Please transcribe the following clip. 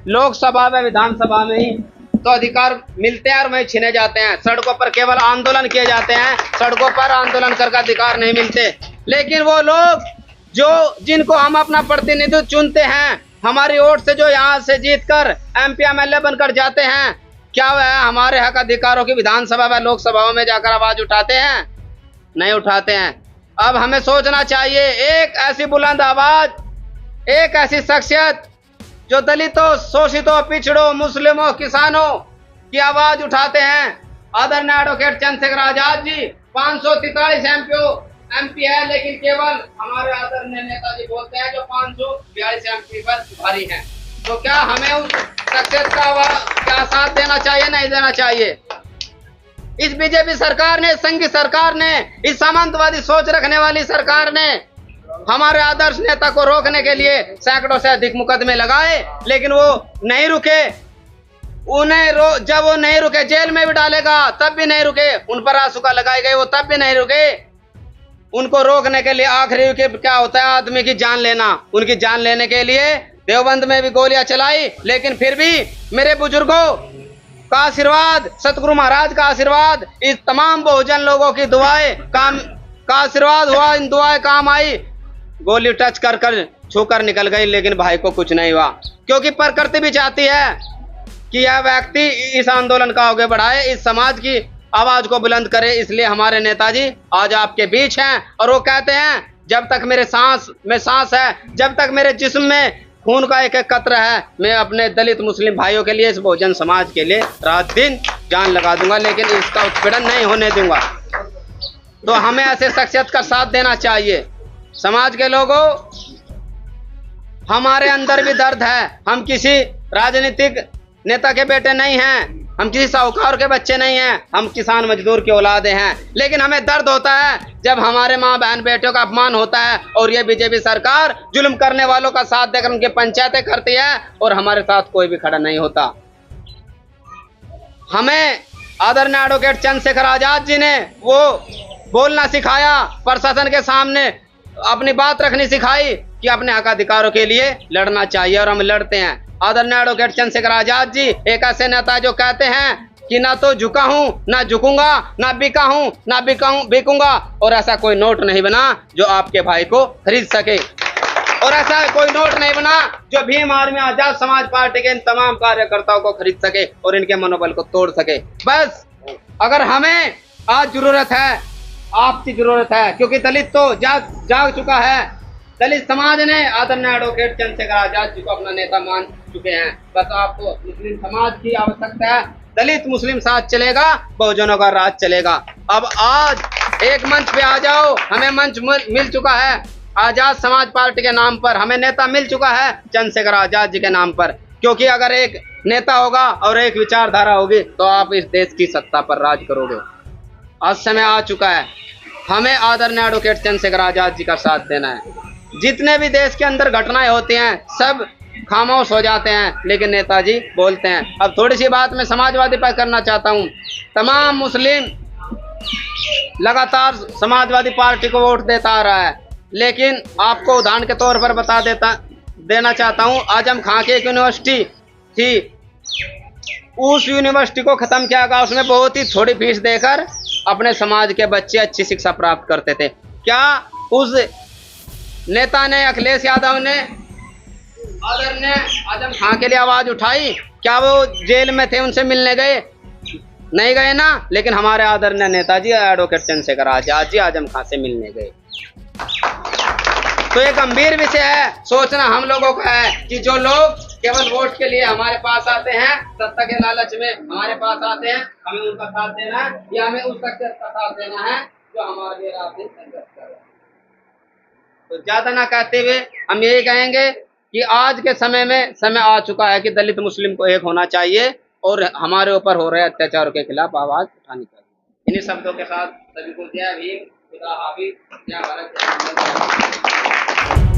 लोकसभा में विधानसभा में ही तो अधिकार मिलते हैं और वहीं छीने जाते हैं। सड़कों पर केवल आंदोलन किए जाते हैं, सड़कों पर आंदोलन कर अधिकार नहीं मिलते। लेकिन वो लोग जो जिनको हम अपना प्रतिनिधित्व चुनते हैं, हमारी वोट से जो यहाँ से जीतकर MP MLA बनकर जाते हैं, क्या वह हमारे हक अधिकारों की विधानसभा व लोकसभाओं में जाकर आवाज उठाते हैं? नहीं उठाते हैं। अब हमें सोचना चाहिए, एक ऐसी बुलंद आवाज, एक ऐसी शख्सियत जो दलितों, शोषितों, पिछड़ों, मुस्लिमों, किसानों की आवाज उठाते हैं, आदरणीय एडवोकेट चंद्रशेखर आजाद जी 543 MP है, लेकिन केवल हमारे आदरणीय नेताजी बोलते हैं जो 542 MP पर भारी हैं। तो क्या हमें उस शख्सियत का साथ देना चाहिए, नहीं देना चाहिए? इस बीजेपी सरकार ने, संघी सरकार ने, इस सामंतवादी सोच रखने वाली सरकार ने हमारे आदर्श नेता को रोकने के लिए सैकड़ों से अधिक मुकदमे लगाए, लेकिन वो नहीं रुके। जब वो नहीं रुके, जेल में भी डालेगा तब भी नहीं रुके। उन पर आंसुका लगाए गए, वो तब भी नहीं रुके। उनको रोकने के लिए आखिरी क्या होता है? आदमी की जान लेना। उनकी जान लेने के लिए देवबंद में भी गोलियां चलाई, लेकिन फिर भी मेरे बुजुर्गों का आशीर्वाद, सतगुरु महाराज का आशीर्वाद, इस तमाम बहुजन लोगों की दुआएं का आशीर्वाद हुआ, इन दुआएं काम आई। गोली टच कर छूकर निकल गई, लेकिन भाई को कुछ नहीं हुआ, क्योंकि प्रकृति भी चाहती है कि यह व्यक्ति इस आंदोलन का आगे बढ़ाए, इस समाज की आवाज को बुलंद करे। इसलिए हमारे नेताजी आज आपके बीच हैं और वो कहते हैं, जब तक मेरे सांस में सांस है, जब तक मेरे जिस्म में खून का एक एक कतरा है, मैं अपने दलित मुस्लिम भाइयों के लिए, इस बहुजन समाज के लिए रात दिन जान लगा दूंगा, लेकिन इसका उत्पीड़न नहीं होने दूंगा। तो हमें ऐसे शख्सियत का साथ देना चाहिए। समाज के लोगों, हमारे अंदर भी दर्द है। हम किसी राजनीतिक नेता के बेटे नहीं हैं, हम किसी साहूकार के बच्चे नहीं हैं, हम किसान मजदूर की औलादे हैं। लेकिन हमें दर्द होता है जब हमारे माँ बहन बेटियों का अपमान होता है और ये बीजेपी सरकार जुल्म करने वालों का साथ देकर उनकी पंचायतें करती है और हमारे साथ कोई भी खड़ा नहीं होता। हमें आदरणीय एडवोकेट चंद्रशेखर आजाद जी ने वो बोलना सिखाया, प्रशासन के सामने अपनी बात रखनी सिखाई कि अपने हक अधिकारों के लिए लड़ना चाहिए, और हम लड़ते हैं। आदरणीय एडवोकेट चंद्रशेखर आजाद जी एक ऐसे नेता जो कहते हैं कि ना तो झुका हूं, ना झुकूंगा, ना बिका हूं, ना बिकूंगा, और ऐसा कोई नोट नहीं बना जो आपके भाई को खरीद सके, और ऐसा कोई नोट नहीं बना जो भीम आर्मी आजाद समाज पार्टी के इन तमाम कार्यकर्ताओं को खरीद सके और इनके मनोबल को तोड़ सके। बस अगर हमें आज जरूरत है, आपकी जरूरत है, क्योंकि दलित तो जाग चुका है। दलित समाज ने आदरणीय एडवोकेट चंद्रशेखर आजाद जी को अपना नेता मान चुके हैं। बस आपको मुस्लिम समाज की आवश्यकता है। दलित मुस्लिम साथ चलेगा, बहुजनों का राज चलेगा। अब आज एक मंच पे आ जाओ, हमें मंच मिल चुका है आजाद समाज पार्टी के नाम पर, हमें नेता मिल चुका है चंद्रशेखर आजाद जी के नाम पर। क्योंकि अगर एक नेता होगा और एक विचारधारा होगी तो आप इस देश की सत्ता पर राज करोगे। आज समय आ चुका है, हमें आदरणीय एडवोकेट चंद्रशेखर आजाद जी का साथ देना है। जितने भी देश के अंदर घटनाएं होती हैं सब खामोश हो जाते हैं, लेकिन नेताजी बोलते हैं। अब थोड़ी सी बात मैं समाजवादी पर करना चाहता हूँ। तमाम मुस्लिम लगातार समाजवादी पार्टी को वोट देता आ रहा है, लेकिन आपको उदाहरण के तौर पर देना चाहता हूँ। आजम खां की एक यूनिवर्सिटी थी, उस यूनिवर्सिटी को खत्म किया गया। उसमें बहुत ही थोड़ी फीस देकर अपने समाज के बच्चे अच्छी शिक्षा प्राप्त करते थे। क्या उस नेता ने, अखिलेश यादव ने आदरणीय आजम खां के लिए आवाज उठाई? क्या वो जेल में थे, उनसे मिलने गए? नहीं गए ना। लेकिन हमारे आदरणीय नेताजी एडवोकेट चंद्रशेखर आजाद जी आजम खां से मिलने गए। तो ये गंभीर विषय है। सोचना हम लोगों का है कि जो लोग केवल वोट के लिए हमारे पास आते हैं, सत्ता के लालच में हमारे पास आते हैं, हमें उनका साथ देना है या हमें उस शख्सियत का साथ देना है जो हमारे लिए रात दिन संघर्ष कर रहा है। तो ज्यादा ना कहते हुए हम यही कहेंगे कि आज के समय में समय आ चुका है कि दलित मुस्लिम को एक होना चाहिए और हमारे ऊपर हो रहे अत्याचारों के खिलाफ आवाज उठानी चाहिए। इन्हीं शब्दों के साथ सभी को जय भीम, खुदा हाफिज, जय भारत, जय हिंद।